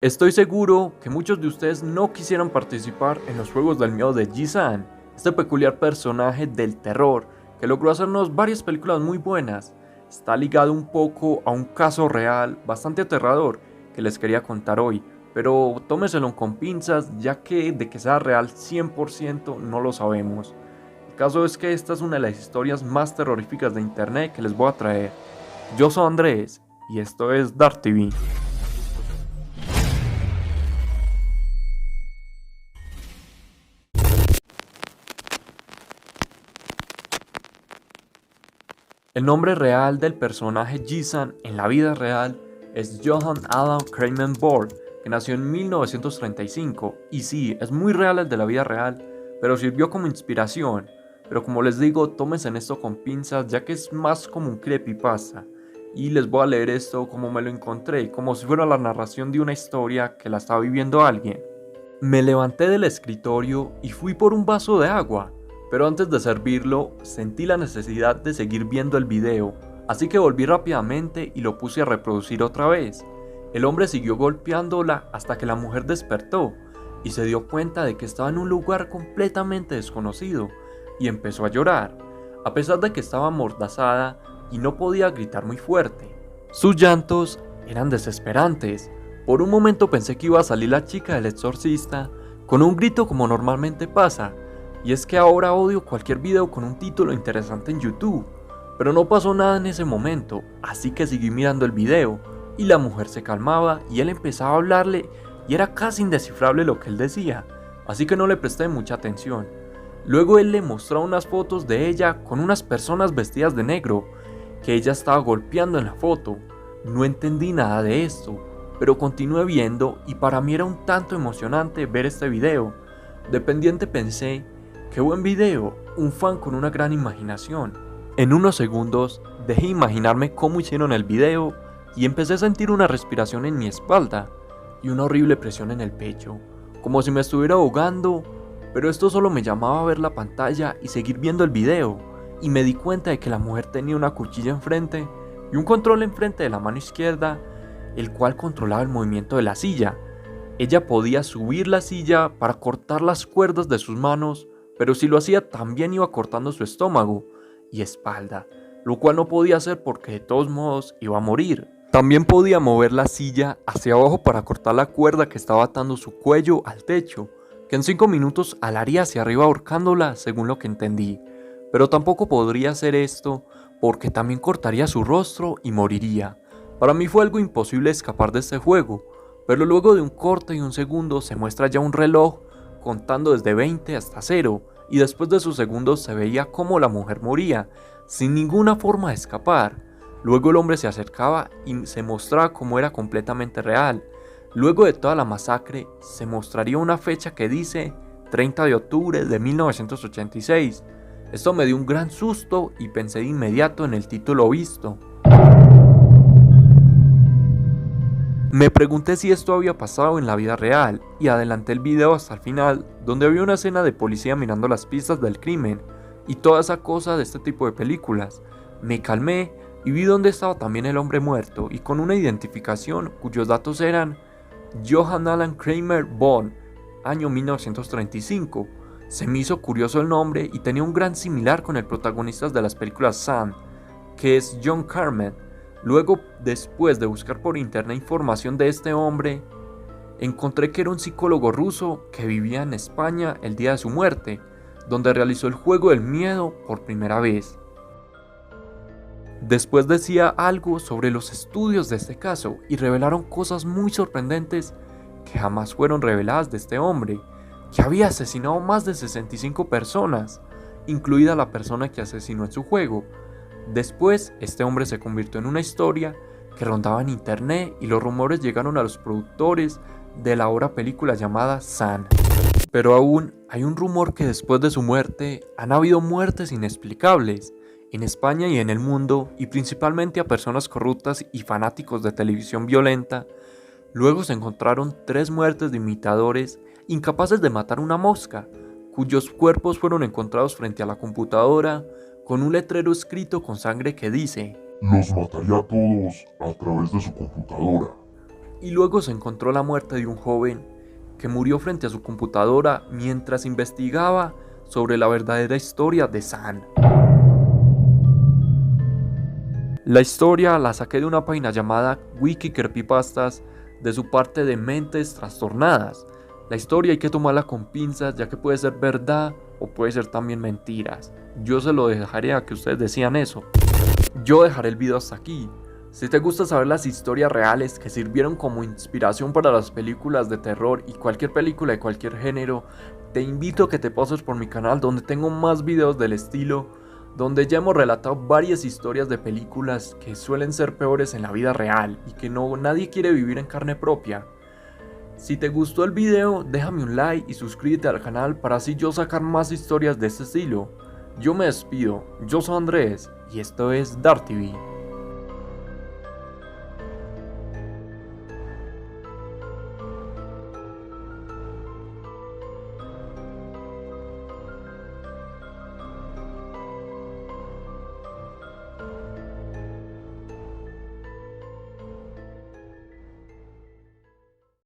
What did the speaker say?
Estoy seguro que muchos de ustedes no quisieran participar en los Juegos del Miedo de Ji-san, este peculiar personaje del terror que logró hacernos varias películas muy buenas. Está ligado un poco a un caso real bastante aterrador que les quería contar hoy, pero tómeselo con pinzas ya que de que sea real 100% no lo sabemos. El caso es que esta es una de las historias más terroríficas de internet que les voy a traer. Yo soy Andrés y esto es Dark TV. El nombre real del personaje Ji-san en la vida real es Johann Adam Kramer Borg, que nació en 1935, y sí, es muy real el de la vida real, pero sirvió como inspiración. Pero como les digo, tómense en esto con pinzas ya que es más como un creepypasta, y les voy a leer esto como me lo encontré, como si fuera la narración de una historia que la estaba viviendo alguien. Me levanté del escritorio y fui por un vaso de agua, pero antes de servirlo sentí la necesidad de seguir viendo el video, así que volví rápidamente y lo puse a reproducir otra vez. El hombre siguió golpeándola hasta que la mujer despertó y se dio cuenta de que estaba en un lugar completamente desconocido y empezó a llorar, a pesar de que estaba amordazada y no podía gritar muy fuerte. Sus llantos eran desesperantes. Por un momento pensé que iba a salir la chica del exorcista con un grito como normalmente pasa, y es que ahora odio cualquier video con un título interesante en YouTube, pero no pasó nada en ese momento, así que seguí mirando el video, y la mujer se calmaba y él empezaba a hablarle y era casi indescifrable lo que él decía, así que no le presté mucha atención. Luego él le mostró unas fotos de ella con unas personas vestidas de negro, que ella estaba golpeando en la foto. No entendí nada de esto, pero continué viendo y para mí era un tanto emocionante ver este video. Dependiente pensé, qué buen video, un fan con una gran imaginación. En unos segundos dejé imaginarme cómo hicieron el video y empecé a sentir una respiración en mi espalda y una horrible presión en el pecho, como si me estuviera ahogando, pero esto solo me llamaba a ver la pantalla y seguir viendo el video, y me di cuenta de que la mujer tenía una cuchilla enfrente y un control enfrente de la mano izquierda, el cual controlaba el movimiento de la silla. Ella podía subir la silla para cortar las cuerdas de sus manos, pero si lo hacía también iba cortando su estómago y espalda, lo cual no podía hacer porque de todos modos iba a morir. También podía mover la silla hacia abajo para cortar la cuerda que estaba atando su cuello al techo, que en 5 minutos alaría hacia arriba ahorcándola según lo que entendí, pero tampoco podría hacer esto porque también cortaría su rostro y moriría. Para mí fue algo imposible escapar de este juego, pero luego de un corte y un segundo se muestra ya un reloj contando desde 20 hasta 0, y después de esos segundos se veía cómo la mujer moría, sin ninguna forma de escapar. Luego el hombre se acercaba y se mostraba cómo era completamente real. Luego de toda la masacre se mostraría una fecha que dice 30 de octubre de 1986. Esto me dio un gran susto y pensé de inmediato en el título visto. Me pregunté si esto había pasado en la vida real y adelanté el video hasta el final, donde había una escena de policía mirando las pistas del crimen y toda esa cosa de este tipo de películas. Me calmé y vi dónde estaba también el hombre muerto y con una identificación cuyos datos eran Johann Alan Kramer Borg, año 1935. Se me hizo curioso el nombre y tenía un gran similar con el protagonista de las películas Sun, que es John Carmen. Luego, después de buscar por internet información de este hombre, encontré que era un psicólogo ruso que vivía en España el día de su muerte, donde realizó el juego del miedo por primera vez. Después decía algo sobre los estudios de este caso y revelaron cosas muy sorprendentes que jamás fueron reveladas de este hombre, que había asesinado más de 65 personas, incluida la persona que asesinó en su juego. Después, este hombre se convirtió en una historia que rondaba en internet y los rumores llegaron a los productores de la ahora película llamada Sun. Pero aún hay un rumor que después de su muerte han habido muertes inexplicables en España y en el mundo, y principalmente a personas corruptas y fanáticos de televisión violenta. Luego se encontraron 3 muertes de imitadores incapaces de matar una mosca, cuyos cuerpos fueron encontrados frente a la computadora con un letrero escrito con sangre que dice: los mataría a todos a través de su computadora. y luego se encontró la muerte de un joven que murió frente a su computadora mientras investigaba sobre la verdadera historia de San. La historia la saqué de una página llamada Wiki Creepypastas de su parte de Mentes Trastornadas. La historia hay que tomarla con pinzas, ya que puede ser verdad o puede ser también mentiras. Yo se lo dejaré a que ustedes decían eso. Yo dejaré el video hasta aquí. Si te gusta saber las historias reales que sirvieron como inspiración para las películas de terror y cualquier película de cualquier género, te invito a que te pases por mi canal donde tengo más videos del estilo, donde ya hemos relatado varias historias de películas que suelen ser peores en la vida real y que nadie quiere vivir en carne propia. Si te gustó el video, déjame un like y suscríbete al canal para así yo sacar más historias de este estilo. Yo me despido, yo soy Andrés y esto es Dark TV.